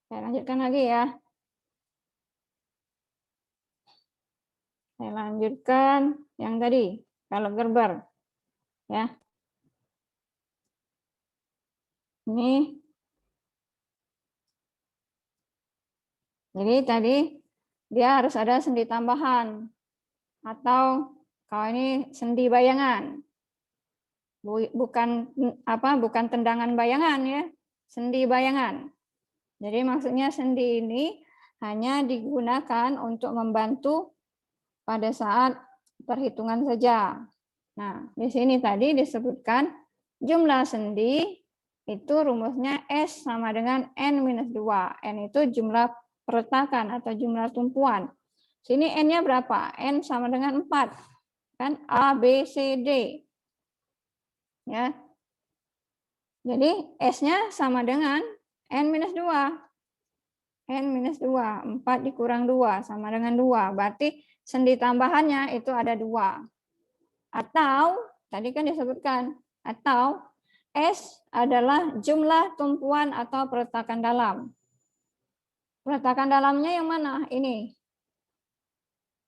Saya lanjutkan lagi ya. Saya lanjutkan yang tadi, kalau Gerber. Ya. Ini. Jadi tadi dia harus ada sendi tambahan. Atau kalau ini sendi bayangan. Bukan tendangan bayangan ya. Sendi bayangan. Jadi maksudnya sendi ini hanya digunakan untuk membantu pada saat perhitungan saja. Nah, di sini tadi disebutkan jumlah sendi itu rumusnya S sama dengan N-2. N itu jumlah perletakan atau jumlah tumpuan. Sini N-nya berapa? N sama dengan 4. Kan A, B, C, D. Ya. Jadi S-nya sama dengan N-2. N-2, 4 dikurang 2 sama dengan 2. Berarti sendi tambahannya itu ada 2. Atau, tadi kan disebutkan, atau S adalah jumlah tumpuan atau peletakan dalam. Peletakan dalamnya yang mana? Ini.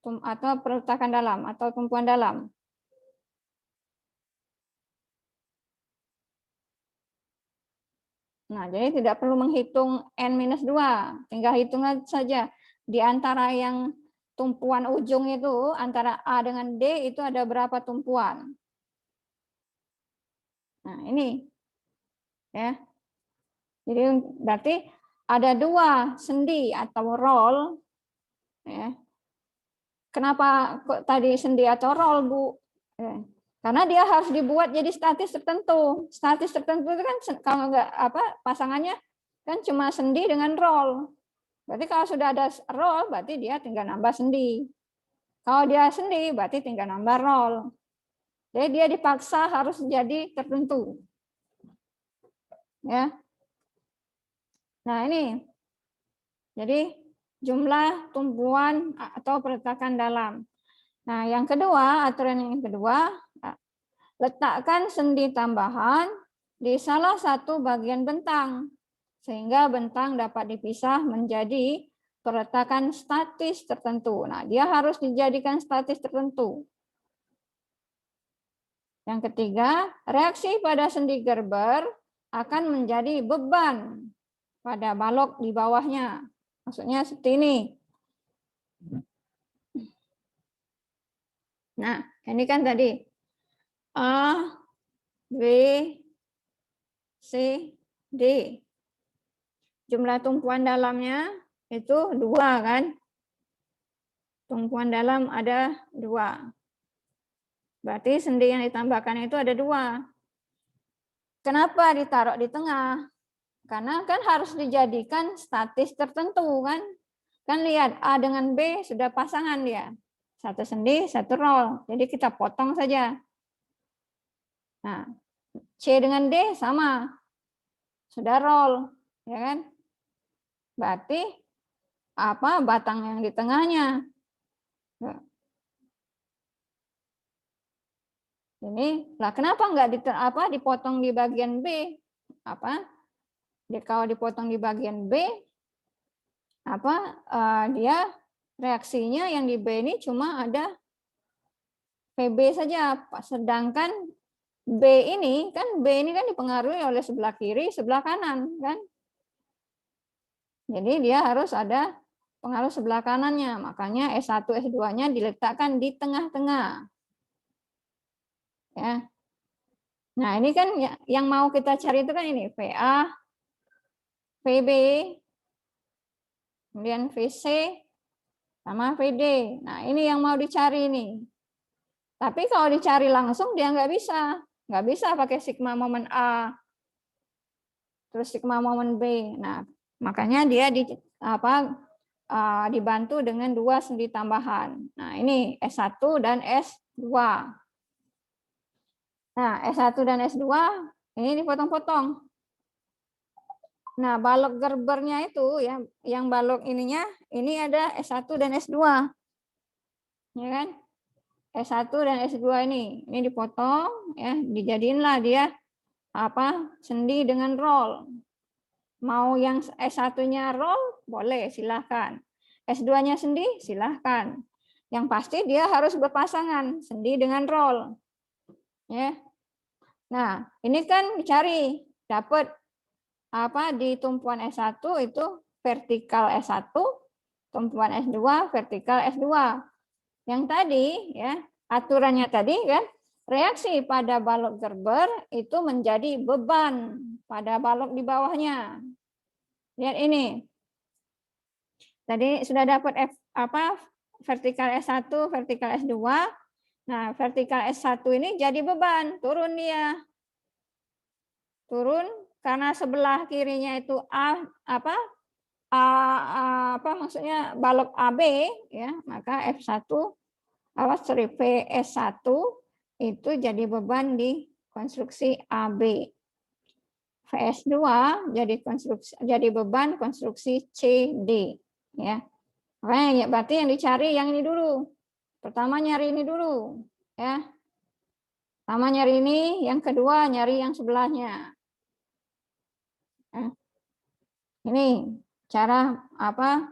Atau peletakan dalam, atau tumpuan dalam. Nah, jadi tidak perlu menghitung N-2, tinggal hitung saja. Di antara yang tumpuan ujung itu, antara A dengan D itu ada berapa tumpuan. Nah, ini. Ya. Jadi berarti ada 2 sendi atau roll. Ya. Kenapa kok tadi sendi atau roll, Bu? Ya. Karena dia harus dibuat jadi statis tertentu. Statis tertentu itu kan kalau nggak pasangannya kan cuma sendi dengan roll. Berarti kalau sudah ada roll, berarti dia tinggal nambah sendi. Kalau dia sendi, berarti tinggal nambah roll. Jadi dia dipaksa harus jadi tertentu. Ya. Nah ini. Jadi jumlah tumpuan atau peletakan dalam. Nah yang kedua, aturan yang kedua, letakkan sendi tambahan di salah satu bagian bentang, sehingga bentang dapat dipisah menjadi peletakan statis tertentu. Nah, dia harus dijadikan statis tertentu. Yang ketiga, reaksi pada sendi Gerber akan menjadi beban pada balok di bawahnya. Maksudnya seperti ini. Nah, ini kan tadi A, B, C, D. Jumlah tumpuan dalamnya itu 2 kan? Tumpuan dalam ada 2. Berarti sendi yang ditambahkan itu ada 2. Kenapa ditaruh di tengah? Karena kan harus dijadikan statis tertentu kan? Kan lihat A dengan B sudah pasangan dia. Satu sendi, satu roll. Jadi kita potong saja. Nah, C dengan D sama. Sudah roll, ya kan? Berarti batang yang di tengahnya. Ini lah kenapa nggak dipotong di bagian B? Kalau dipotong di bagian B, dia reaksinya yang di B ini cuma ada PB saja, sedangkan B ini kan dipengaruhi oleh sebelah kiri, sebelah kanan kan. Jadi dia harus ada pengaruh sebelah kanannya, makanya S1, S2-nya diletakkan di tengah-tengah. Ya. Nah, ini kan yang mau kita cari itu kan ini VA, VB, kemudian VC sama VD. Nah, ini yang mau dicari nih. Tapi kalau dicari langsung dia nggak bisa pakai sigma momen A, terus sigma momen B. Nah, makanya dia dibantu dengan 2 sendi tambahan. Nah, ini S1 dan S2. Nah, S1 dan S2 ini dipotong-potong. Nah, balok gerbernya itu yang balok ininya ini ada S1 dan S2. Ya kan? S1 dan S2 ini dipotong ya, dijadiinlah dia sendi dengan roll. Mau yang S1-nya roll, boleh, silahkan. S2-nya sendi, silahkan. Yang pasti dia harus berpasangan, sendi dengan roll. Ya. Nah, ini kan dicari, dapat apa di tumpuan S1 itu vertikal S1, tumpuan S2, vertikal S2. Yang tadi, ya, aturannya tadi kan, reaksi pada balok Gerber itu menjadi beban pada balok di bawahnya. Lihat ini. Tadi sudah dapat vertikal S1, vertikal S2. Nah, vertikal S1 ini jadi beban, turun dia. Turun karena sebelah kirinya itu maksudnya balok AB ya, maka VS1 itu jadi beban di konstruksi AB. VS2 jadi beban konstruksi CD ya. Makanya berarti yang dicari yang ini dulu. Pertama nyari ini dulu ya. Pertama nyari ini, yang kedua nyari yang sebelahnya. Ini cara apa?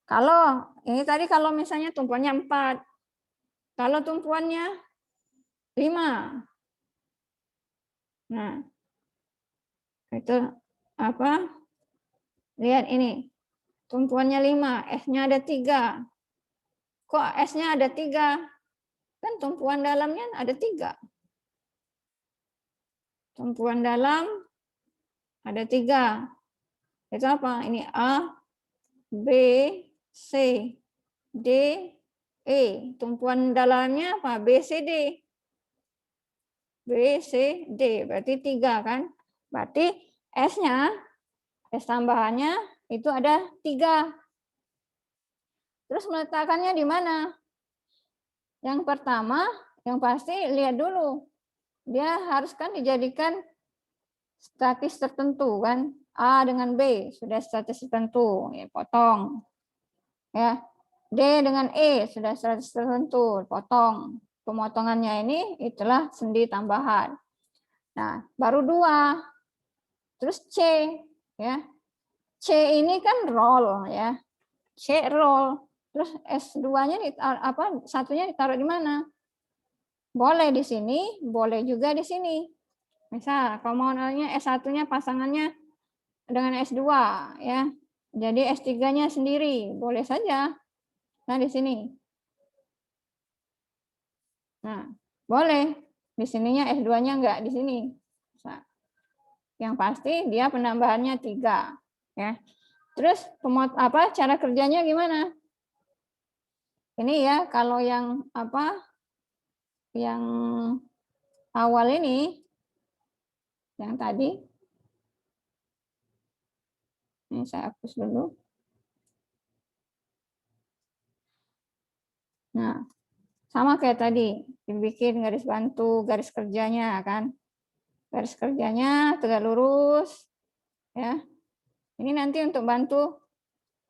Kalau ini tadi kalau misalnya tumpuannya 4. Kalau tumpuannya 5. Nah, itu apa? Lihat ini. Tumpuannya 5, S-nya ada 3. Kok S-nya ada 3? Kan tumpuan dalamnya ada 3. Tumpuan dalam ada 3. Itu apa? Ini A, B, C, D, E. Tumpuan dalamnya apa? B, C, D. B, C, D. Berarti 3 kan? Berarti S-nya, S tambahannya itu ada 3. Terus meletakkannya di mana? Yang pertama, yang pasti lihat dulu. Dia harus kan dijadikan statis tertentu kan? A dengan B sudah statis tertentu, ya, potong. Ya. D dengan E sudah statis tertentu, potong. Pemotongannya ini itulah sendi tambahan. Nah, baru 2. Terus C ya. C ini kan roll ya. C roll. Terus S2-nya satunya ditaruh di mana? Boleh di sini, boleh juga di sini. Misal kalau mau nanya S1-nya pasangannya dengan S2 ya. Jadi S3-nya sendiri, boleh saja. Nah, di sini. Nah, boleh. Di sininya S2-nya enggak di sini. Nah, yang pasti dia penambahannya 3 ya. Terus cara kerjanya gimana? Ini ya kalau yang yang awal ini yang tadi ini saya hapus dulu. Nah, sama kayak tadi, dibikin garis bantu, garis kerjanya kan. Garis kerjanya tegak lurus ya. Ini nanti untuk bantu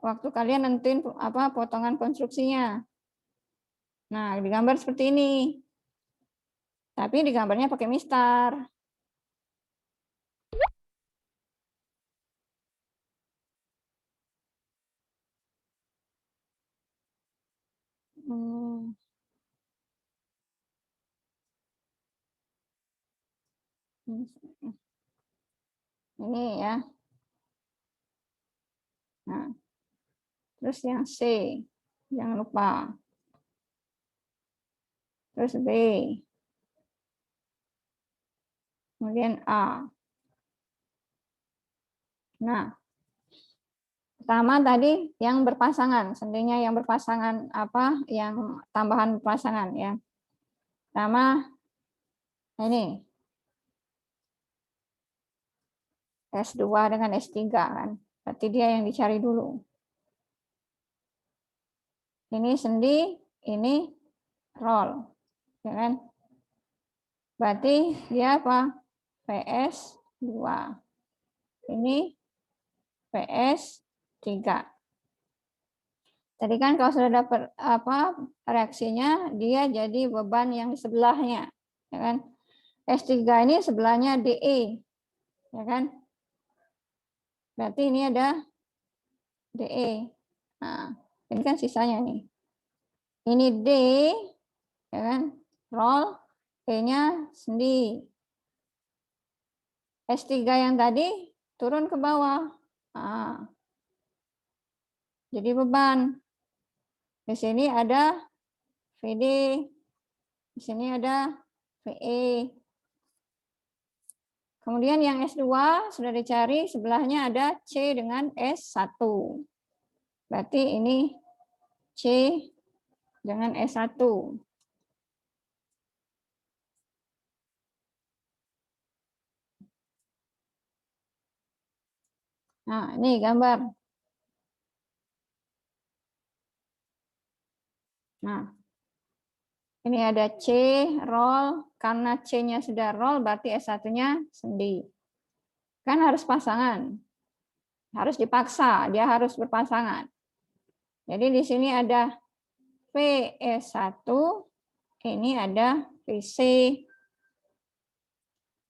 waktu kalian nentuin potongan konstruksinya. Nah, digambar seperti ini. Tapi digambarnya pakai mistar. Ini ya. Nah, terus yang C, jangan lupa. Terus B. Kemudian A. Nah, pertama tadi yang berpasangan, sendinya yang berpasangan yang tambahan pasangan ya. Pertama ini S2 dengan S3 kan. Berarti dia yang dicari dulu. Ini sendi, ini roll. Ya kan? Berarti dia apa? PS2. Ini PS3. Tadi kan kalau sudah dapat reaksinya, dia jadi beban yang di sebelahnya, ya kan? S3 ini sebelahnya DE, ya kan? Berarti ini ada DE. Nah, ini kan sisanya nih. Ini D, ya kan? Roll, E-nya sendi. S3 yang tadi turun ke bawah. Nah, jadi beban. Di sini ada VD, di sini ada VE. Kemudian yang S2 sudah dicari, sebelahnya ada C dengan S1. Berarti ini C dengan S1. Nah, ini gambar. Nah, ini ada C, roll. Karena C-nya sudah roll, berarti S1-nya sendi. Kan harus pasangan. Harus dipaksa, dia harus berpasangan. Jadi di sini ada VS1, ini ada VC.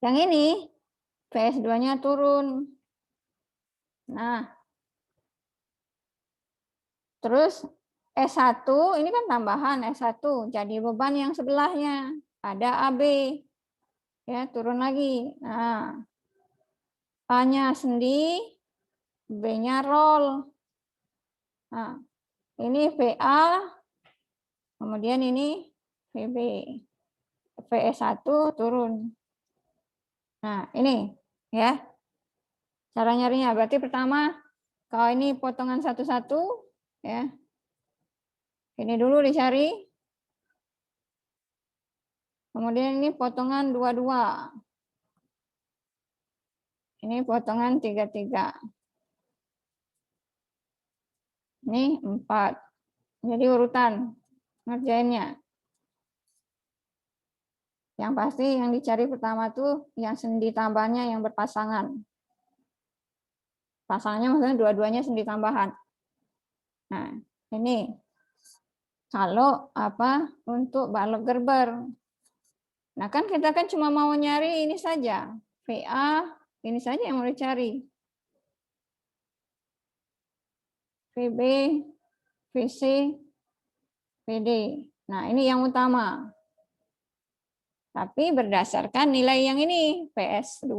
Yang ini VS2-nya turun. Nah, terus S1 ini kan tambahan S1, jadi beban yang sebelahnya ada AB. Ya, turun lagi. Nah, A-nya sendi, B-nya roll. Nah, ini VA, kemudian ini VB. VS1 turun. Nah, ini ya. Cara nyarinya berarti pertama kalau ini potongan satu-satu ya. Ini dulu dicari. Kemudian ini potongan 22. Ini potongan 33. Ini 4. Jadi urutan ngerjainnya. Yang pasti yang dicari pertama tuh yang sendi tambahannya yang berpasangan. Pasangannya maksudnya dua-duanya sendi tambahan. Nah, ini kalau apa untuk balok Gerber. Nah, kan kita kan cuma mau nyari ini saja. VA, ini saja yang mau dicari. VB, VC, VD. Nah, ini yang utama. Tapi berdasarkan nilai yang ini, PS2,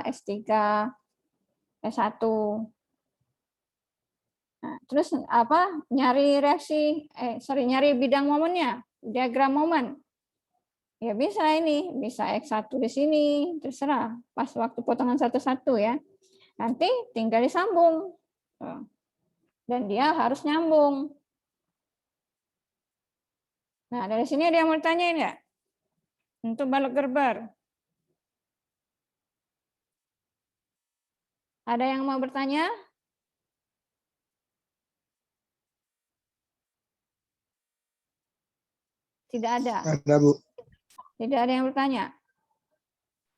S3, S1. Nah, terus apa? Nyari reaksi, nyari bidang momennya, diagram momen. Ya bisa ini, bisa X1 di sini, terserah. Pas waktu potongan satu-satu ya. Nanti tinggal disambung. Dan dia harus nyambung. Nah, dari sini ada yang mau tanyain ya? Untuk balok Gerber. Ada yang mau bertanya? Tidak ada. Ada, Bu. Tidak ada yang bertanya.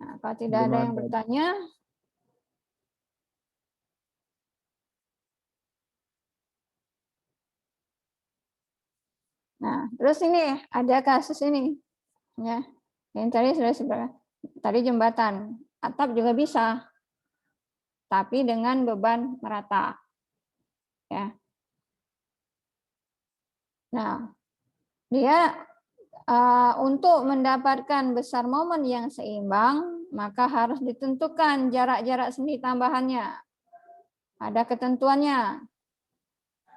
Nah, kalau tidak ada yang bertanya, nah, terus ini ada kasus ini, ya. Yang tadi sudah tadi jembatan, atap juga bisa, tapi dengan beban merata, ya. Nah, dia untuk mendapatkan besar momen yang seimbang, maka harus ditentukan jarak-jarak sendi tambahannya. Ada ketentuannya.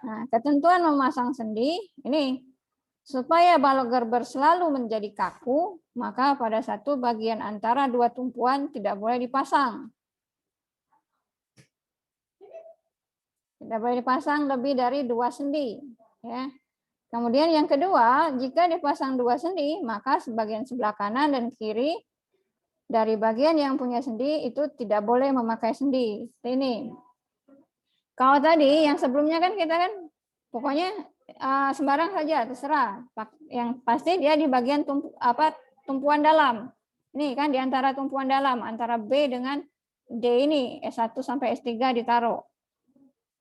Nah, ketentuan memasang sendi ini supaya balok Gerber selalu menjadi kaku, maka pada satu bagian antara dua tumpuan tidak boleh dipasang. Tidak boleh dipasang lebih dari 2 sendi. Ya. Kemudian yang kedua, jika dipasang 2 sendi, maka sebagian sebelah kanan dan kiri dari bagian yang punya sendi itu tidak boleh memakai sendi. Ini. Kalau tadi yang sebelumnya kan kita kan pokoknya sembarang saja, terserah. Yang pasti dia di bagian tumpuan dalam. Ini kan di antara tumpuan dalam, antara B dengan D ini, S1 sampai S3 ditaruh.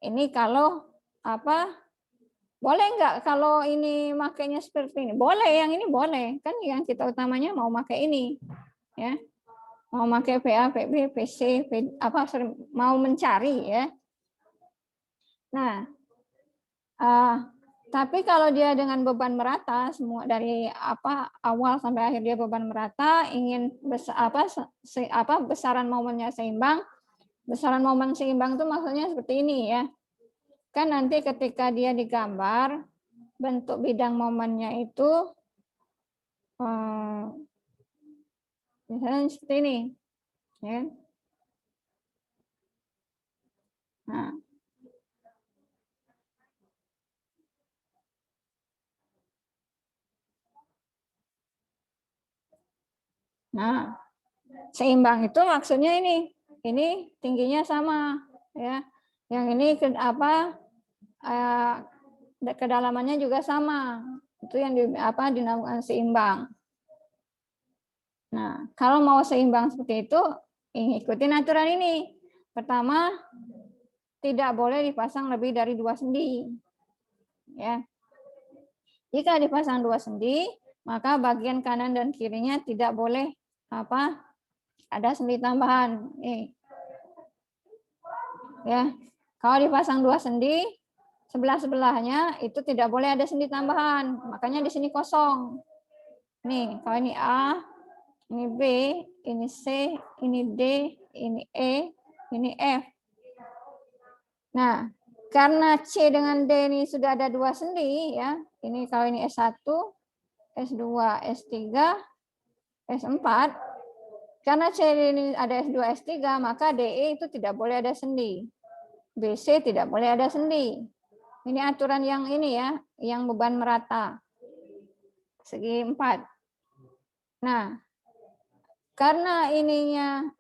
Ini kalau boleh nggak kalau ini makainya seperti ini? Boleh, yang ini boleh. Kan yang kita utamanya mau pakai ini. Ya. Mau pakai VA, VB, VC, mau mencari ya. Nah, tapi kalau dia dengan beban merata, semua dari awal sampai akhir dia beban merata, ingin besaran momennya seimbang. Besaran momen seimbang itu maksudnya seperti ini ya. Kan nanti ketika dia digambar, bentuk bidang momennya itu misalnya seperti ini, ya. Nah, seimbang itu maksudnya ini tingginya sama, ya. Yang ini kedalamannya juga sama. Itu yang dinamakan seimbang. Nah, kalau mau seimbang seperti itu, ikutin aturan ini. Pertama, tidak boleh dipasang lebih dari 2 sendi. Ya. Jika dipasang 2 sendi, maka bagian kanan dan kirinya tidak boleh ada sendi tambahan. Nih. Ya. Kalau dipasang 2 sendi, sebelah-sebelahnya itu tidak boleh ada sendi tambahan. Makanya di sini kosong. Nih, kalau ini A, ini B, ini C, ini D, ini E, ini F. Nah, karena C dengan D ini sudah ada 2 sendi, ya. Ini kalau ini S1, S2, S3, S4. Karena C ini ada S2, S3, maka DE itu tidak boleh ada sendi. BC tidak boleh ada sendi. Ini aturan yang ini ya, yang beban merata. Segi 4. Nah, karena ininya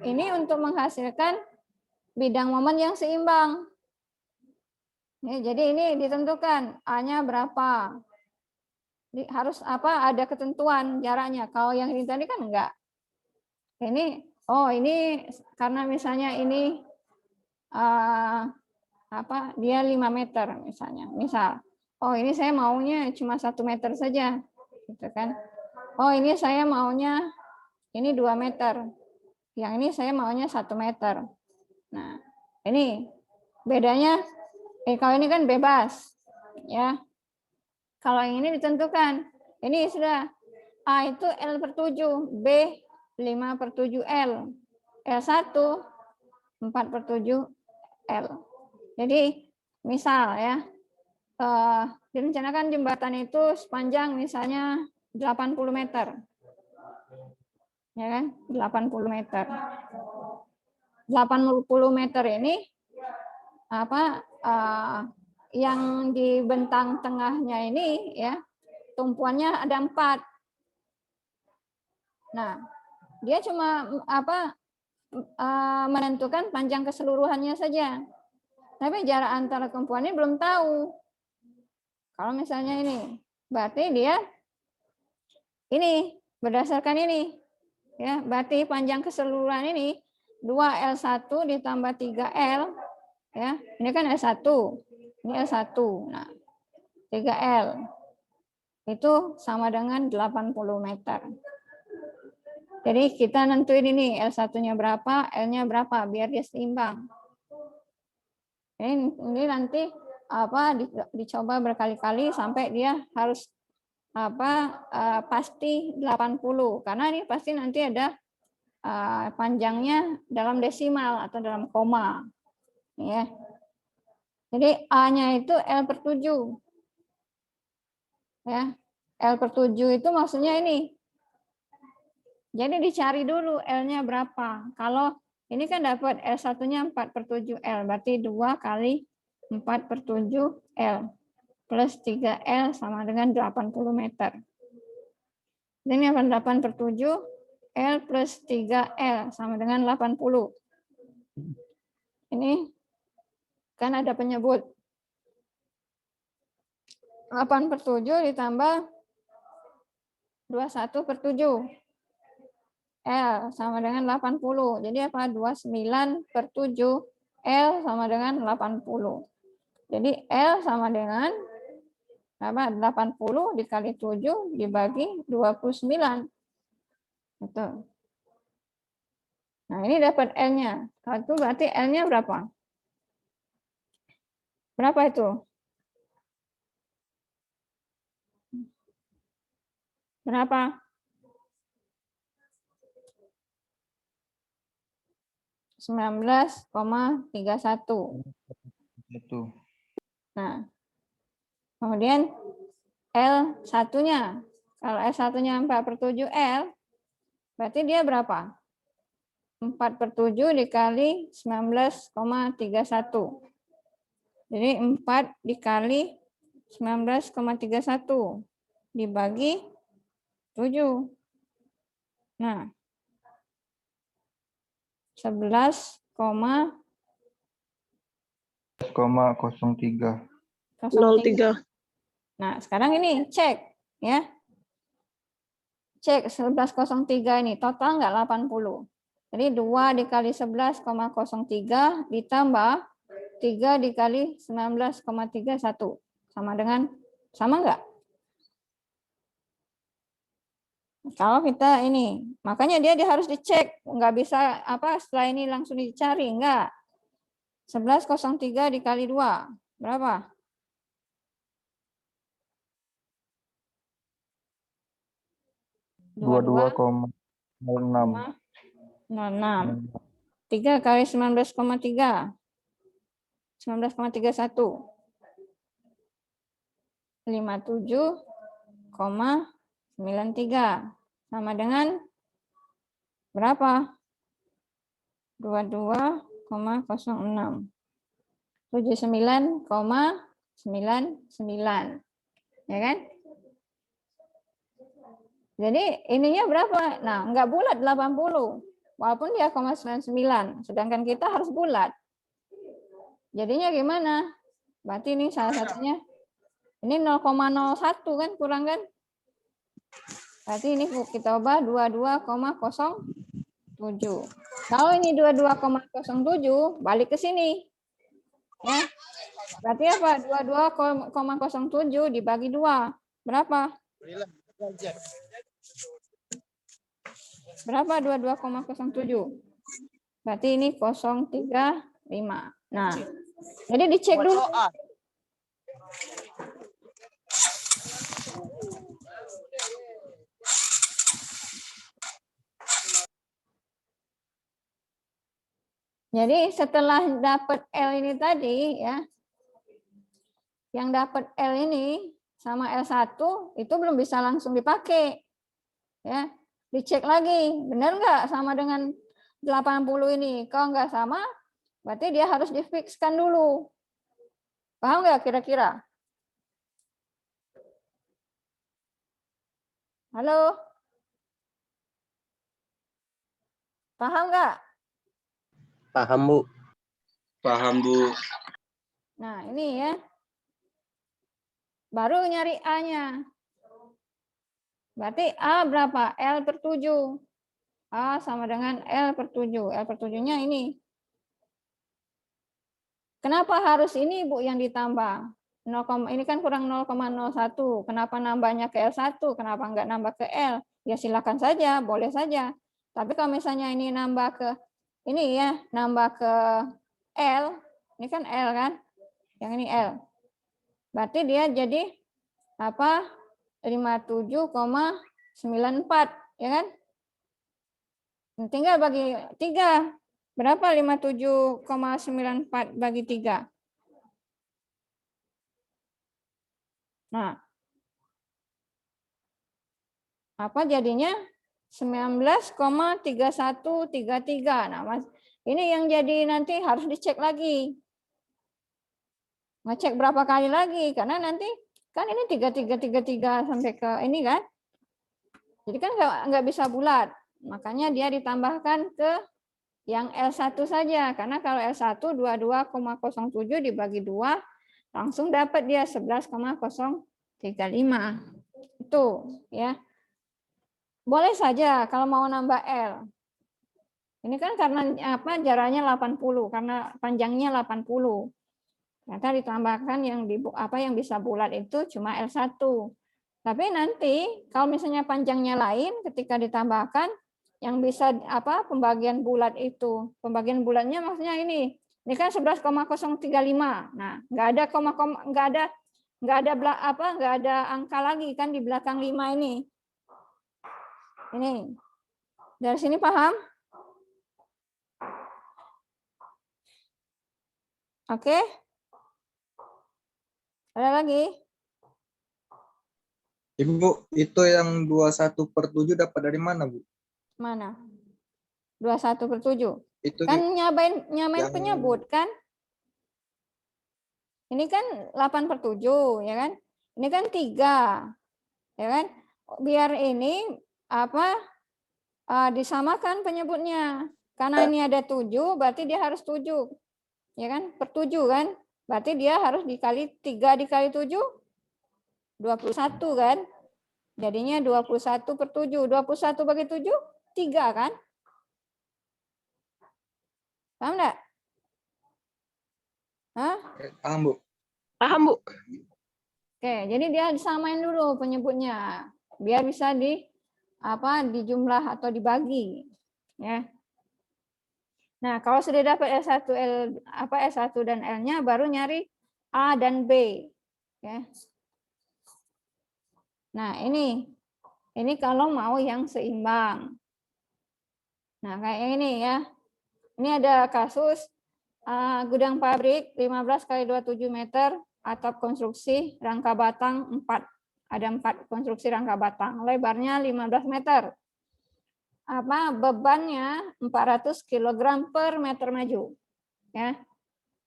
ini untuk menghasilkan bidang momen yang seimbang. Jadi ini ditentukan A-nya berapa. Harus ada ketentuan jaraknya. Kalau yang ini tadi kan enggak. Ini karena misalnya ini dia 5 meter misalnya. Ini saya maunya cuma 1 meter saja. Gitu kan. Ini saya maunya ini 2 meter. Yang ini saya maunya 1 meter. Nah, ini bedanya kalau ini kan bebas. Ya. Kalau yang ini ditentukan. Ini sudah A itu L/7, B 5/7L, L1 4/7 L. Jadi misal ya, direncanakan jembatan itu sepanjang misalnya 80 meter. Ya kan? 80 meter. 80 meter ini yang di bentang tengahnya ini ya, tumpuannya ada 4. Nah, dia cuma menentukan panjang keseluruhannya saja. Tapi jarak antara tumpuannya belum tahu. Kalau misalnya ini, berarti dia ini berdasarkan ini. Ya, berarti panjang keseluruhan ini 2L1 ditambah 3L, ya. Ini kan L1. Ini L1. Nah, 3L itu sama dengan 80 meter. Jadi kita nentuin ini L1-nya berapa, L-nya berapa biar dia seimbang. Ini nanti dicoba berkali-kali sampai dia harus pasti 80, karena ini pasti nanti ada panjangnya dalam desimal atau dalam koma. Ya. Jadi A-nya itu L/7. Ya. L/7 itu maksudnya ini. Jadi dicari dulu L-nya berapa. Kalau ini kan dapat L1-nya 4/7L, berarti 2 kali 4/7L plus 3L sama dengan 80 meter. Ini 8/7L plus 3L sama dengan 80. Ini kan ada penyebut. 8/7 ditambah 21/7. L sama dengan 80. Jadi 29/7 L sama dengan 80. Jadi L sama dengan 80 dikali 7 dibagi 29. Gitu. Nah, ini dapat L-nya. Itu berarti L-nya berapa? Berapa itu? Berapa? 19,31. Itu. Nah, kemudian L1-nya. Kalau L1-nya 4/7 L, berarti dia berapa? 4/7 dikali 19,31. Jadi 4 dikali 19,31 dibagi 7. Nah, 11,03. 03. Nah, sekarang ini cek ya. Cek 11,03 ini total enggak 80. Jadi 2 dikali 11,03 ditambah 3 dikali 19,31 sama dengan sama enggak? Kalau kita ini, makanya dia harus dicek, nggak bisa apa setelah ini langsung dicari, enggak. 11,03 dikali 2, berapa? Dua 2,06. 06. 3 kali 19,3. 19,31. 57,93 sama dengan berapa? 22,06. 79,99. Ya kan? Jadi ininya berapa? Nah, enggak bulat 80. Walaupun dia 0,99, sedangkan kita harus bulat. Jadinya gimana? Berarti ini salah satunya ini 0,01 kan kurang kan? Berarti ini kita ubah 22,07. Kalau ini 22,07 balik ke sini. Ya. Berarti apa? 22,07 dibagi 2. Berapa? Berapa 22,07? Berarti ini 035. Nah, jadi dicek dulu. Jadi setelah dapat L ini tadi ya, yang dapat L ini sama L1 itu belum bisa langsung dipakai. Ya, dicek lagi, benar nggak sama dengan 80 ini? Kalau nggak sama, berarti dia harus difikskan dulu. Paham nggak kira-kira? Halo? Paham nggak? Paham, Bu. Paham, Bu. Nah, ini ya. Baru nyari A-nya. Berarti A berapa? L/7. A sama dengan L/7. L/7-nya ini. Kenapa harus ini, Bu, yang ditambah? Ini kan kurang 0,01. Kenapa nambahnya ke L1? Kenapa nggak nambah ke L? Ya silakan saja, boleh saja. Tapi kalau misalnya ini nambah ke ini ya, nambah ke L, ini kan L kan? Yang ini L. Berarti dia jadi apa? 57,94, ya kan? Tinggal bagi 3. Berapa 57,94 bagi 3? Nah, apa jadinya? 19,3133. Nah, Mas, ini yang jadi nanti harus dicek lagi. Ngecek berapa kali lagi? Karena nanti kan ini 3333 sampai ke ini kan? Jadi kan nggak bisa bulat. Makanya dia ditambahkan ke yang L1 saja. Karena kalau L1 22,07 dibagi 2 langsung dapat dia 11,035. Itu ya. Boleh saja kalau mau nambah L. Ini kan karena apa jaraknya 80 karena panjangnya 80. Ternyata ditambahkan yang yang bisa bulat itu cuma L1. Tapi nanti kalau misalnya panjangnya lain ketika ditambahkan yang bisa pembagian bulat itu. Pembagian bulatnya maksudnya ini Ini kan 11,035. Nah, nggak ada nggak ada angka lagi kan di belakang 5 ini. Ini. Dari sini paham? Oke. Ada lagi? Ibu, itu yang 21/7 dapat dari mana, Bu? Mana? 21/7. Itu Kan nyamain yang penyebut kan? Ini kan 8/7 ya kan? Ini kan 3. Ya kan? Biar ini disamakan penyebutnya. Karena ini ada 7 berarti dia harus 7. Ya kan? Per 7 kan? Berarti dia harus dikali 3 dikali 7 21 kan? Jadinya 21/7. 21 bagi 7 3 kan? Paham enggak? Hah? paham, Bu. Paham, Bu. Oke, jadi dia disamain dulu penyebutnya biar bisa dijumlah atau dibagi, ya. Nah, kalau sudah dapat S1 dan L-nya baru nyari A dan B, ya. Nah, ini kalau mau yang seimbang. Nah, kayak ini ya. Ini ada kasus gudang pabrik 15 kali 27 meter, atap konstruksi rangka batang 4. Ada 4 konstruksi rangka batang, lebarnya 15 meter. Bebannya 400 kg per meter maju. Ya.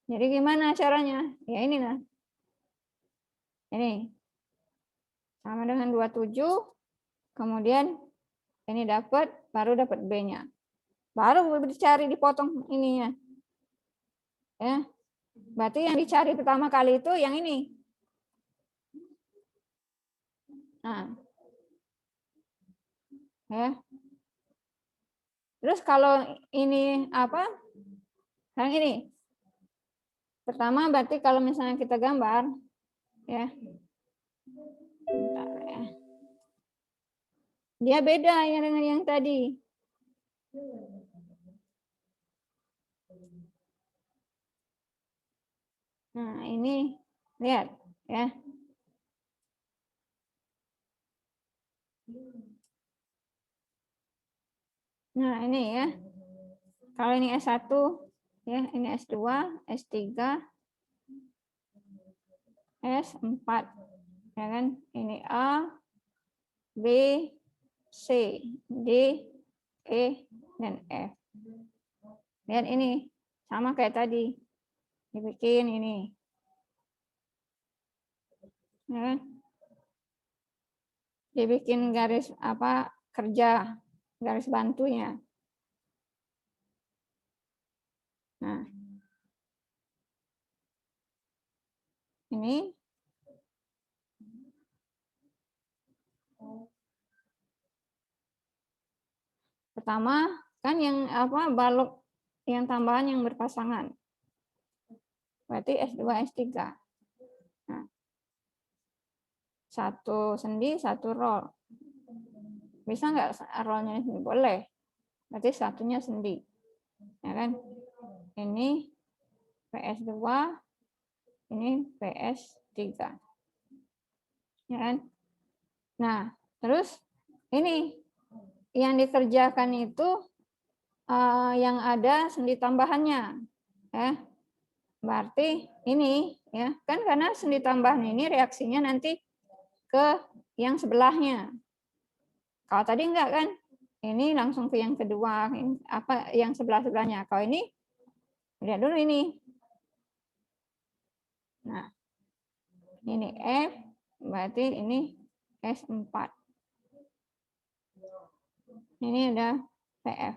Jadi gimana caranya? Ya ini nah. Ini. Sama dengan 27, kemudian ini baru dapat B-nya. Baru dicari dipotong ininya. Ya. Berarti yang dicari pertama kali itu yang ini. Nah. Ya. Terus kalau ini yang ini. Pertama berarti kalau misalnya kita gambar ya. Bentar ya. Dia beda ya dengan yang tadi. Nah, ini lihat ya. Nah, ini ya. Kalau ini S1 ya, ini S2, S3, S4. Ya kan? Ini A, B, C, D, E, dan F. Lihat ini sama kayak tadi. Dibikin ini. Ya kan? Dibikin garis kerja, garis bantunya. Nah, ini pertama kan yang balok yang tambahan yang berpasangan. Berarti S2, S3. Nah, satu sendi, satu roll. Bisa nggak rollnya ini? Boleh. Berarti satunya sendi. Ya kan? Ini PS2, ini PS3. Ya kan? Nah, terus ini yang dikerjakan itu yang ada sendi tambahannya. Ya. Berarti ini ya, kan karena sendi tambahan ini reaksinya nanti ke yang sebelahnya. Kalau tadi enggak kan? Ini langsung ke yang kedua, yang sebelah-sebelahnya. Kalau ini lihat dulu ini. Nah, ini F, berarti ini S4. Ini ada PF.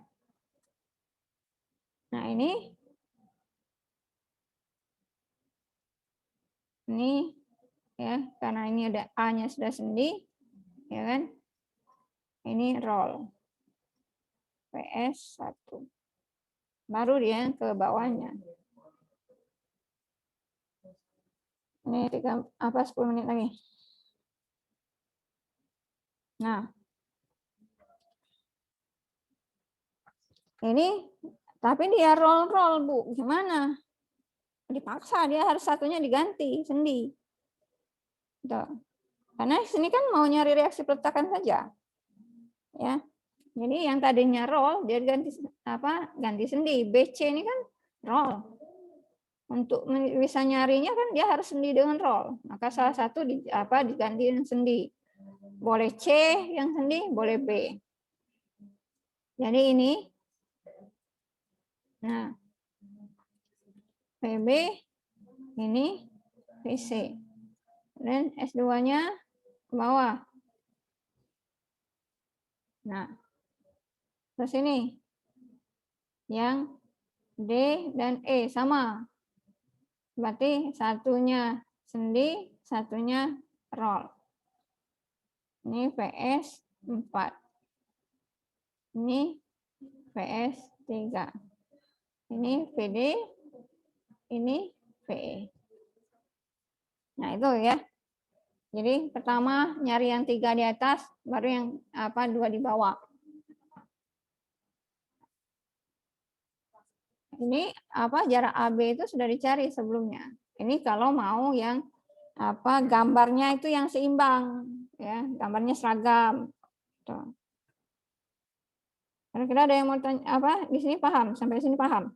Nah, ini ya, karena ini ada A-nya sudah sendi, ya kan? Ini roll. PS1. Baru dia ke bawahnya. Ini 10 menit lagi. Nah. Ini tapi dia roll-roll, Bu. Gimana? dipaksa dia harus satunya diganti sendi. Tuh. Karena sini kan mau nyari reaksi peletakan saja. Ya. Jadi yang tadinya roll dia ganti ganti sendi. BC ini kan roll. Untuk bisa nyarinya kan dia harus sendi dengan roll. Maka salah satu diganti dengan sendi. Boleh C yang sendi, boleh B. Jadi ini nah PB ini PC. Dan S2-nya ke bawah. Nah, terus ini yang D dan E sama. Berarti satunya sendi, satunya roll. Ini PS 4. Ini PS 3. Ini PD, ini PE. Nah, itu ya. Jadi pertama nyari yang 3 di atas, baru yang 2 di bawah. Ini jarak AB itu sudah dicari sebelumnya. Ini kalau mau yang gambarnya itu yang seimbang, ya, gambarnya seragam. Tuh. Kira-kira ada yang mau tanya di sini paham? Sampai sini paham?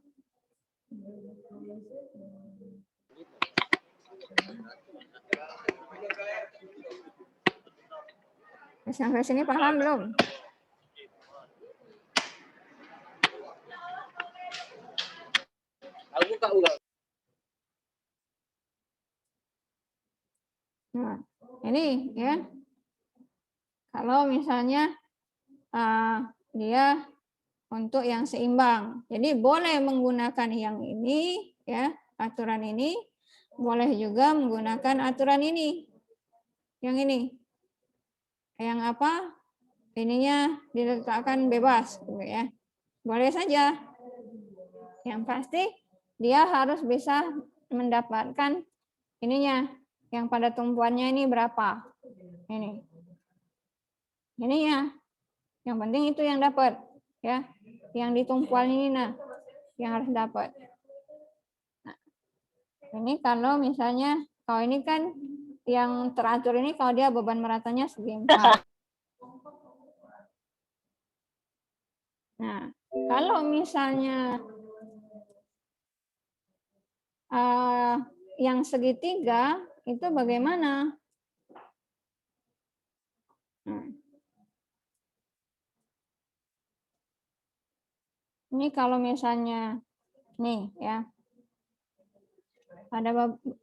Sampai sini paham belum? Nah, ini ya. Kalau misalnya dia untuk yang seimbang. Jadi boleh menggunakan yang ini ya, aturan ini, boleh juga menggunakan aturan ini. Yang ini. Yang ininya diletakkan bebas gitu ya. Boleh saja. Yang pasti dia harus bisa mendapatkan ininya, yang pada tumpuannya ini berapa. Ini. Ininya. Yang penting itu yang dapat ya. Yang di tumpuan ini yang harus dapat. Nah, ini kalau misalnya kalau ini kan yang teratur ini kalau dia beban meratanya segi 4. Nah, kalau misalnya yang segitiga itu bagaimana? Nah, ini kalau misalnya nih ya,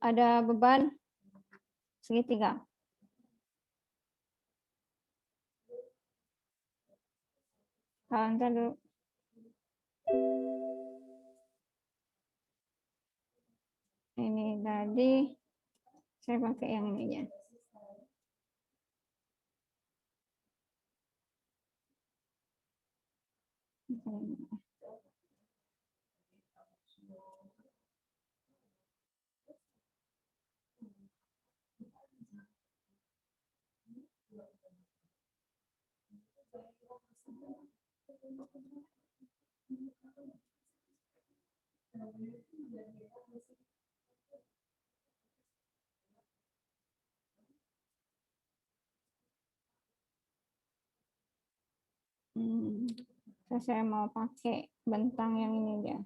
ada beban segitiga. Ntar dulu. Ini tadi saya pakai yang ininya. Saya mau pakai bentang yang ini dia.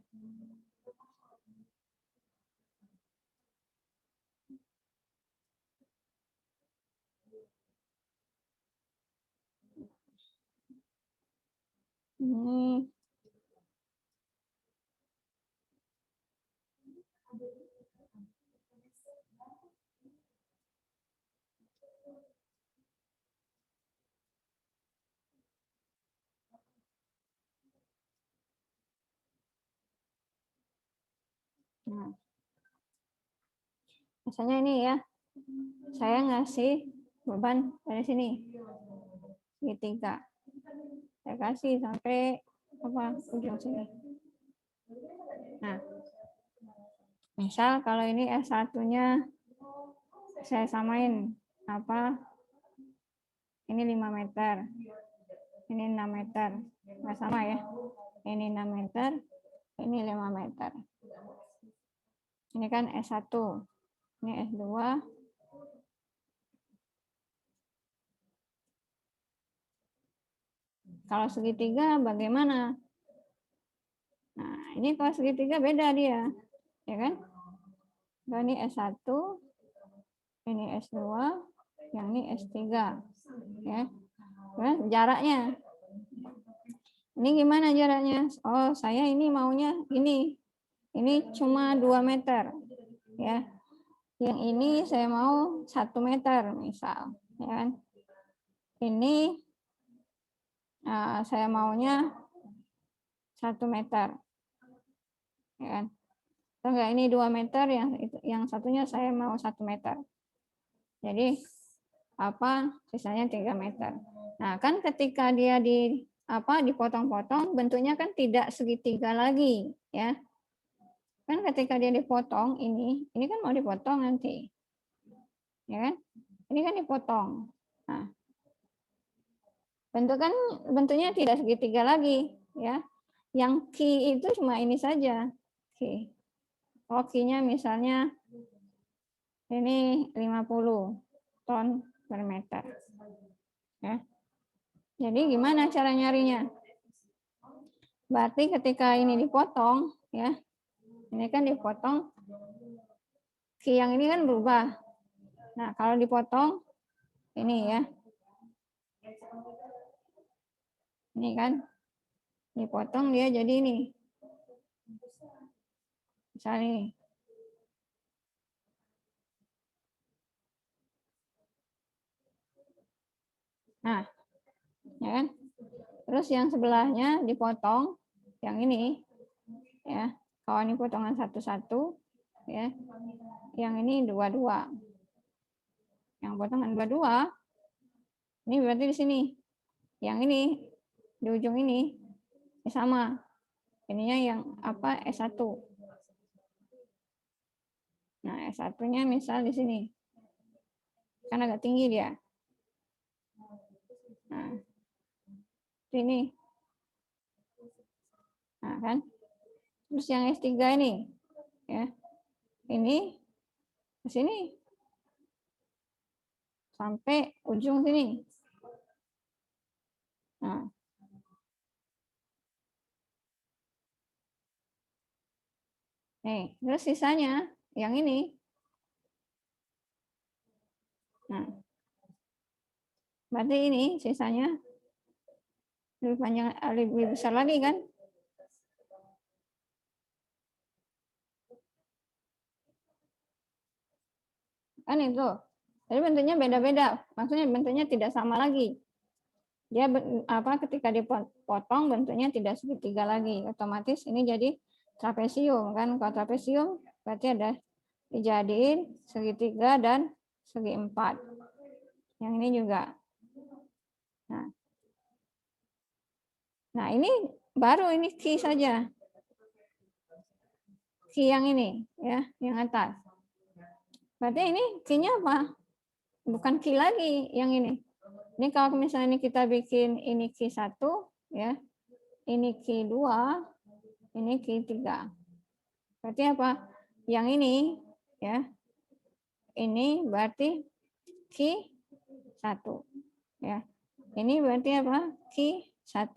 Ini nah, misalnya ini ya, saya ngasih beban dari sini segitiga, saya kasih sampai ujung sini. Nah, misal kalau ini S1-nya saya samain ini 5 meter, ini 6 meter, nggak sama ya, ini 6 meter, ini 5 meter. Ini kan S1, ini S2. Kalau segitiga bagaimana? Nah, ini kalau segitiga beda dia, ya kan? Nah, ini S1, ini S2, yang ini S3, ya. Nah, jaraknya. Ini gimana jaraknya? Oh, saya ini maunya ini. Ini cuma 2 meter, ya. Yang ini saya mau 1 meter, misal, ya kan? Ini saya maunya 1 meter, ya kan? Enggak, ini 2 meter, yang satunya saya mau 1 meter. Jadi sisanya 3 meter. Nah, kan ketika dia dipotong-potong, bentuknya kan tidak segitiga lagi, ya. Kan ketika dia dipotong ini kan mau dipotong nanti. Ya kan? Ini kan dipotong. Nah, bentuknya tidak segitiga lagi, ya. Yang ki itu cuma ini saja. Ki. Oh, ki-nya misalnya ini 50 ton per meter. Ya. Jadi gimana cara nyarinya? Berarti ketika ini dipotong, ya. Ini kan dipotong, ki yang ini kan berubah. Nah, kalau dipotong ini ya. Ini kan dipotong dia jadi ini. Misalnya ini. Nah, ya kan? Terus yang sebelahnya dipotong, yang ini, ya. Kalau ini potongan satu-satu, ya. Yang ini dua-dua. Yang potongan dua-dua, ini berarti di sini. Yang ini, di ujung ini, sama. Ininya yang S1. Nah, S1-nya misal di sini. Kan agak tinggi dia. Nah, ini. Nah, kan? Terus yang S3 ini, ya. Ini ke sini. Sampai ujung sini. Nah. Nih, terus sisanya yang ini. Nah. Berarti ini sisanya lebih panjang, lebih besar lagi kan? Kan itu. Jadi bentuknya beda-beda. Maksudnya bentuknya tidak sama lagi. Dia ketika dipotong bentuknya tidak segitiga lagi. Otomatis ini jadi trapesium kan. Kalau trapesium berarti ada dijadiin segitiga dan segi empat. Yang ini juga. Nah, ini baru ini ki saja. Ki yang ini ya, yang atas. Berarti ini ki-nya apa? Bukan ki lagi yang ini. Ini kalau misalnya kita bikin ini ki1 ya. Ini ki2, ini ki3. Berarti apa? Yang ini ya. Ini berarti ki1 ya. Ini berarti apa? Ki1.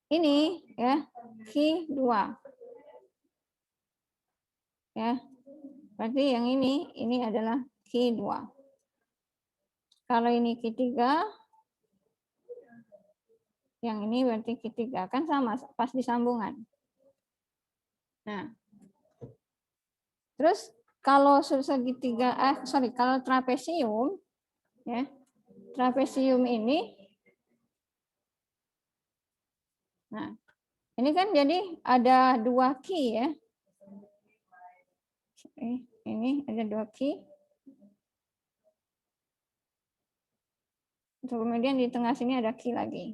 Ini ya ki2 ya, berarti yang ini adalah ki2. Kalau ini ki3, yang ini berarti ki3 kan sama pas disambungan. Nah, terus kalau segitiga kalau trapesium ya, trapesium ini. Nah, ini kan jadi ada 2 ki ya. Ini ada 2 ki. Kemudian di tengah sini ada ki lagi.